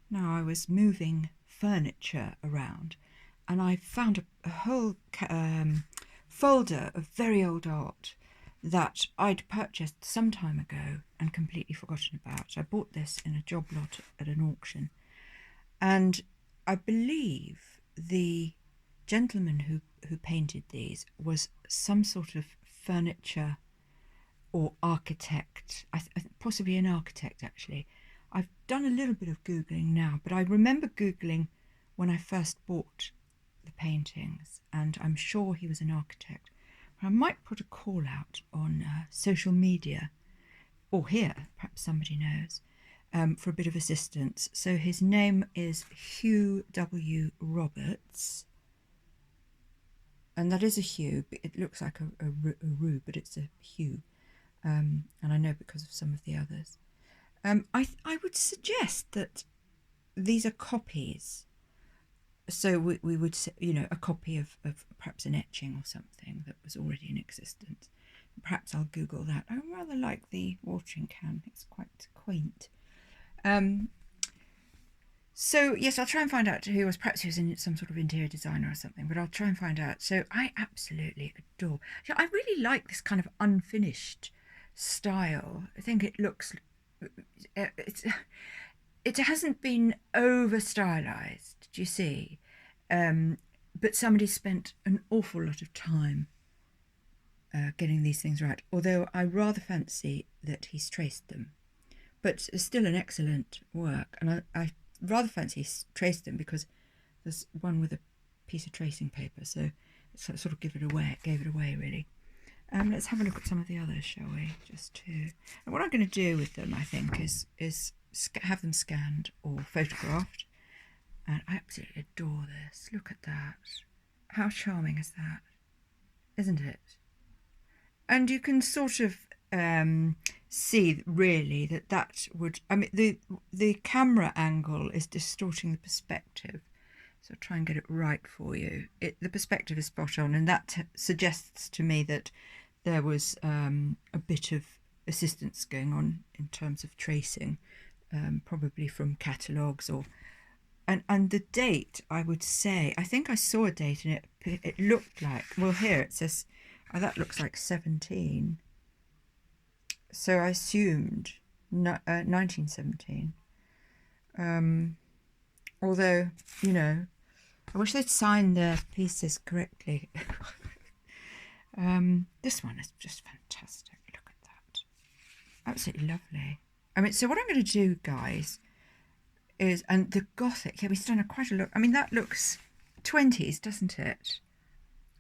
Now, I was moving furniture around and I found a whole folder of very old art that I'd purchased some time ago and completely forgotten about. I bought this in a job lot at an auction, and I believe the gentleman who painted these was some sort of furniture or architect, possibly an architect actually. I've done a little bit of Googling now, but I remember Googling when I first bought the paintings, and I'm sure he was an architect. I might put a call out on social media, or here, perhaps somebody knows, for a bit of assistance. So his name is Hugh W. Roberts, and that is a Hugh. It looks like a Rue, but it's a Hugh, and I know because of some of the others. I would suggest that these are copies. So we would say, a copy of perhaps an etching or something that was already in existence. Perhaps I'll Google that. I rather like the watering can. It's quite quaint. So yes, I'll try and find out who was. Perhaps he was in some sort of interior designer or something, but I'll try and find out. So I absolutely adore. I really like this kind of unfinished style. I think it looks. It hasn't been over stylized. Do you see? But somebody spent an awful lot of time getting these things right. Although I rather fancy that he's traced them, but it's still an excellent work, and I rather fancy he's traced them because there's one with a piece of tracing paper, so it sort of gave it away really. Let's have a look at some of the others, shall we? Just to, and what I'm going to do with them, I think, is have them scanned or photographed. And I absolutely adore this. Look at that. How charming is that? Isn't it? And you can sort of see really that would, I mean, the camera angle is distorting the perspective. So I'll try and get it right for you. The perspective is spot on, and that suggests to me that there was a bit of assistance going on in terms of tracing, probably from catalogues or. And the date, I would say, I think I saw a date and it looked like, well, here it says, that looks like 17. So I assumed 1917. Although, I wish they'd signed their pieces correctly. This one is just fantastic. Look at that. Absolutely lovely. I mean, so what I'm going to do, guys, is, and the Gothic, yeah, we've done quite a look. I mean, that looks 20s, doesn't it?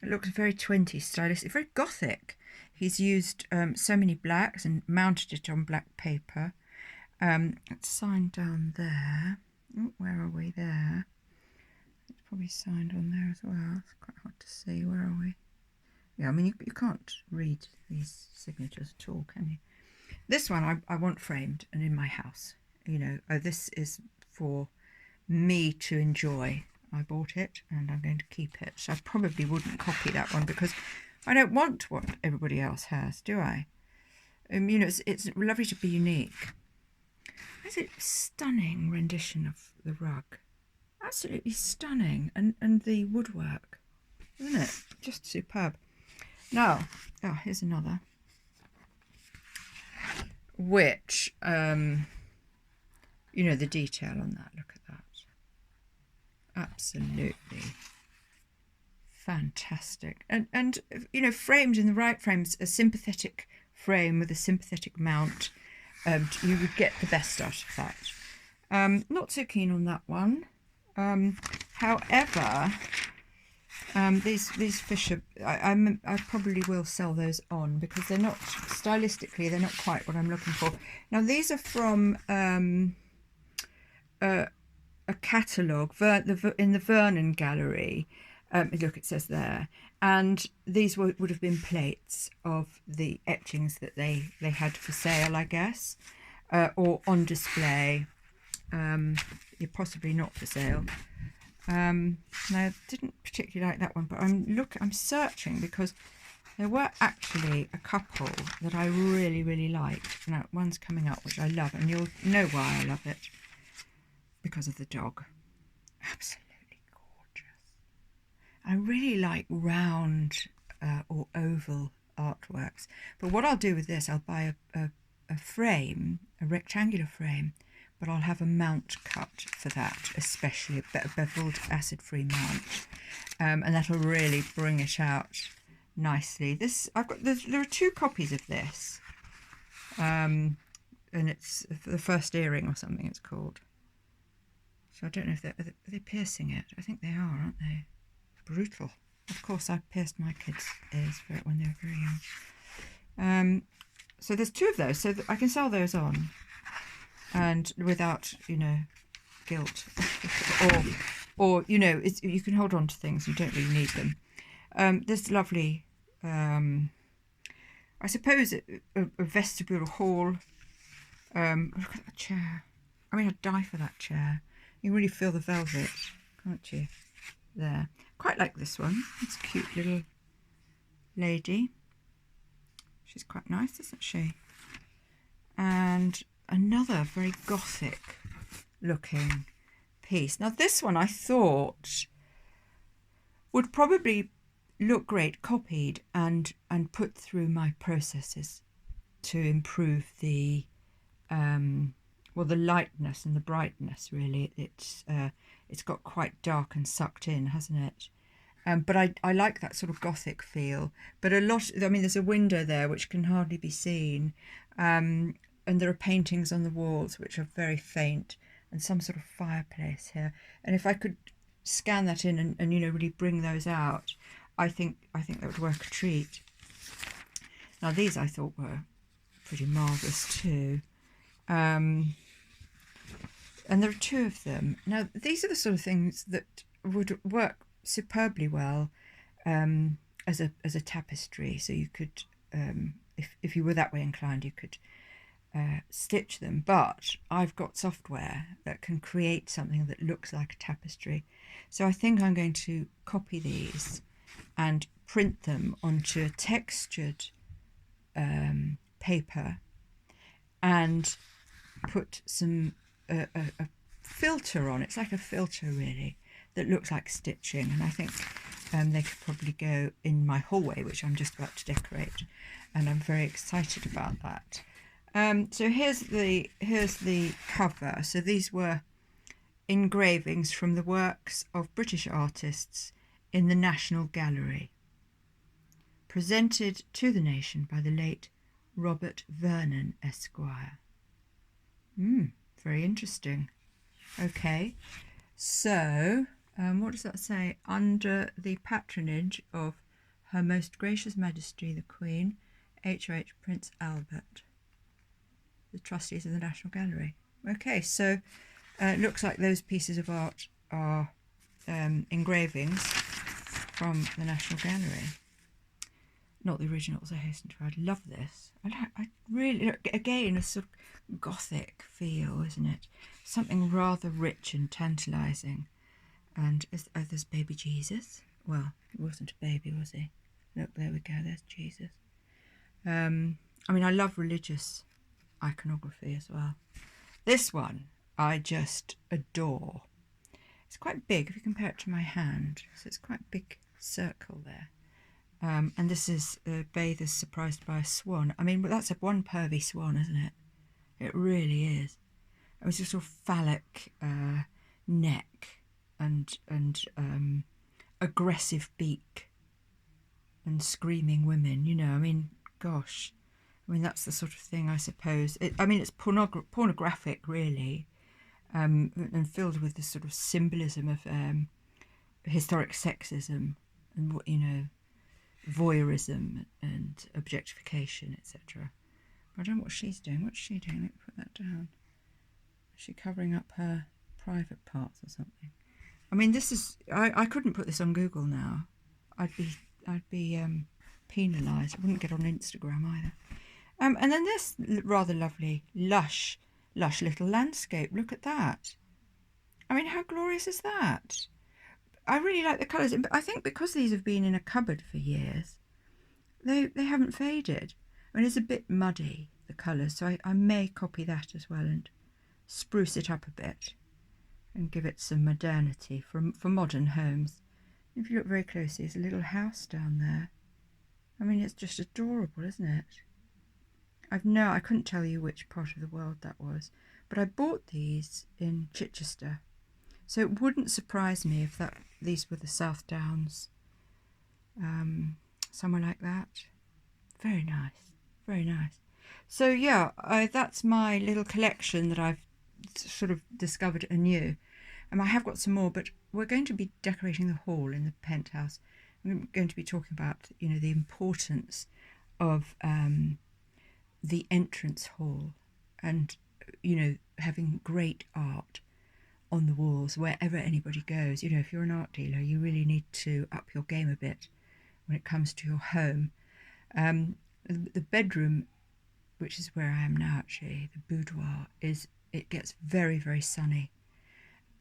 It looks very 20s stylistic, very Gothic. He's used so many blacks and mounted it on black paper. It's signed down there. Oh, where are we? There. It's probably signed on there as well. It's quite hard to see. Where are we? Yeah, I mean, you can't read these signatures at all, can you? This one I want framed and in my house. This is for me to enjoy. I bought it and I'm going to keep it. So I probably wouldn't copy that one because I don't want what everybody else has, do I? It's lovely to be unique. It's a stunning rendition of the rug. Absolutely stunning. And the woodwork, isn't it? Just superb. Now, here's another. Which, the detail on that, look at that. Absolutely fantastic. And framed in the right frames, a sympathetic frame with a sympathetic mount, you would get the best out of that. Not so keen on that one. However, these fish are, I probably will sell those on because they're not, stylistically, they're not quite what I'm looking for. Now, these are from a catalogue in the Vernon Gallery. Look, it says there. And these would have been plates of the etchings that they had for sale, I guess, or on display. Possibly not for sale. Now, I didn't particularly like that one, but I'm searching because there were actually a couple that I really, really liked. Now, one's coming up, which I love, and you'll know why I love it. because of the dog. Absolutely gorgeous. I really like round or oval artworks. But what I'll do with this, I'll buy a frame, a rectangular frame, but I'll have a mount cut for that, especially a beveled acid-free mount, and that'll really bring it out nicely. There are 2 copies of this, and it's the first earring or something it's called. So I don't know if are they piercing it. I think they are, aren't they? Brutal. Of course, I pierced my kids' ears for it when they were very young. So there's 2 of those, so I can sell those on, and without, guilt, or you can hold on to things, you don't really need them. This lovely, I suppose, a vestibule hall. Look at that chair. I mean, I'd die for that chair. You can really feel the velvet, can't you? There. Quite like this one. It's a cute little lady. She's quite nice, isn't she? And another very gothic looking piece. Now this one I thought would probably look great copied and put through my processes to improve the the lightness and the brightness. Really, it's got quite dark and sucked in, hasn't it? But I like that sort of gothic feel. But there's a window there which can hardly be seen, and there are paintings on the walls which are very faint, and some sort of fireplace here. And if I could scan that in and really bring those out, I think that would work a treat. Now these I thought were pretty marvellous too. And there are 2 of them. Now these are the sort of things that would work superbly well as a tapestry. So you could, if you were that way inclined, you could stitch them. But I've got software that can create something that looks like a tapestry. So I think I'm going to copy these and print them onto a textured paper and put some a filter on. It's like a filter really that looks like stitching, and I think they could probably go in my hallway, which I'm just about to decorate, and I'm very excited about that. So here's the cover. So these were engravings from the works of British artists in the National Gallery, presented to the nation by the late Robert Vernon, Esquire. Very interesting. Okay, so what does that say? Under the patronage of Her Most Gracious Majesty the Queen, H.O.H. Prince Albert, the trustees of the National Gallery. Okay, so it looks like those pieces of art are engravings from the National Gallery. Not the originals, I hasten to add. Love this. I really, again, a sort of gothic feel, isn't it? Something rather rich and tantalising. And there's baby Jesus. Well, he wasn't a baby, was he? Look, there we go, there's Jesus. I mean, I love religious iconography as well. This one, I just adore. It's quite big if you compare it to my hand. So it's quite a big circle there. And this is bathers surprised by a swan. I mean, that's one pervy swan, isn't it? It really is. It was a sort of phallic neck and aggressive beak and screaming women. I mean, gosh. I mean, that's the sort of thing, I suppose. It's pornographic, really, and filled with this sort of symbolism of historic sexism and voyeurism and objectification, etc. I don't know what she's doing. What's she doing? Let me put that down. Is she covering up her private parts or something? I mean, this is. I couldn't put this on Google now. I'd be penalised. I wouldn't get on Instagram either. And then this rather lovely, lush little landscape. Look at that. I mean, how glorious is that? I really like the colours. I think because these have been in a cupboard for years, they haven't faded. I mean, it's a bit muddy, the colours, so I may copy that as well and spruce it up a bit. and give it some modernity for modern homes. If you look very closely, there's a little house down there. I mean, it's just adorable, isn't it? I couldn't tell you which part of the world that was, but I bought these in Chichester, so it wouldn't surprise me if these were the South Downs, somewhere like that. Very nice, very nice. So yeah, that's my little collection that I've sort of discovered anew. I have got some more, but we're going to be decorating the hall in the penthouse. I'm going to be talking about, the importance of the entrance hall, and having great art on the walls wherever anybody goes. If you're an art dealer, you really need to up your game a bit when it comes to your home. The bedroom, which is where I am now, actually, the boudoir, it gets very, very sunny,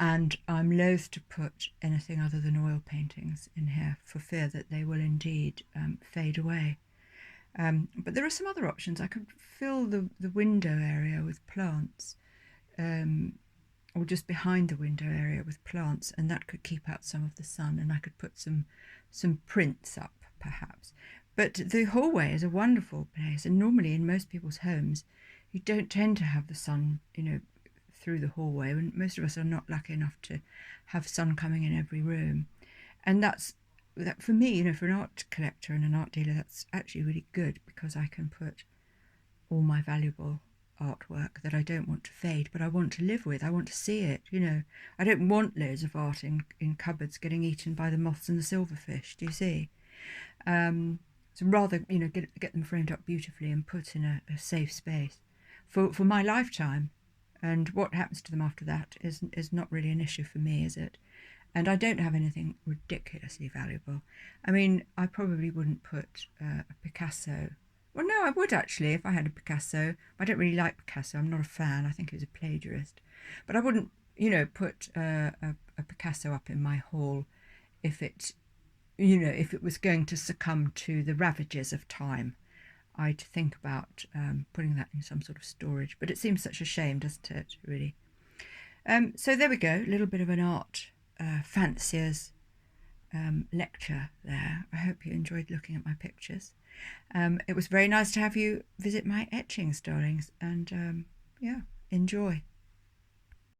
and I'm loath to put anything other than oil paintings in here for fear that they will indeed fade away. But there are some other options. I could fill the window area with plants, or just behind the window area with plants, and that could keep out some of the sun, and I could put some prints up perhaps. But the hallway is a wonderful place, and normally in most people's homes you don't tend to have the sun through the hallway, and most of us are not lucky enough to have sun coming in every room. And that for me, for an art collector and an art dealer, that's actually really good, because I can put all my valuable artwork that I don't want to fade, but I want to live with. I want to see it. I don't want loads of art in cupboards getting eaten by the moths and the silverfish. Do you see? So rather, get them framed up beautifully and put in a safe space for my lifetime. And what happens to them after that is not really an issue for me, is it? And I don't have anything ridiculously valuable. I mean, I probably wouldn't put a Picasso. Well, no, I would actually if I had a Picasso. I don't really like Picasso. I'm not a fan. I think he was a plagiarist. But I wouldn't, put a Picasso up in my hall if if it was going to succumb to the ravages of time. I'd think about putting that in some sort of storage. But it seems such a shame, doesn't it, really? So there we go, a little bit of an art fancier's lecture there. I hope you enjoyed looking at my pictures. It was very nice to have you visit my etchings, darlings, and yeah, enjoy.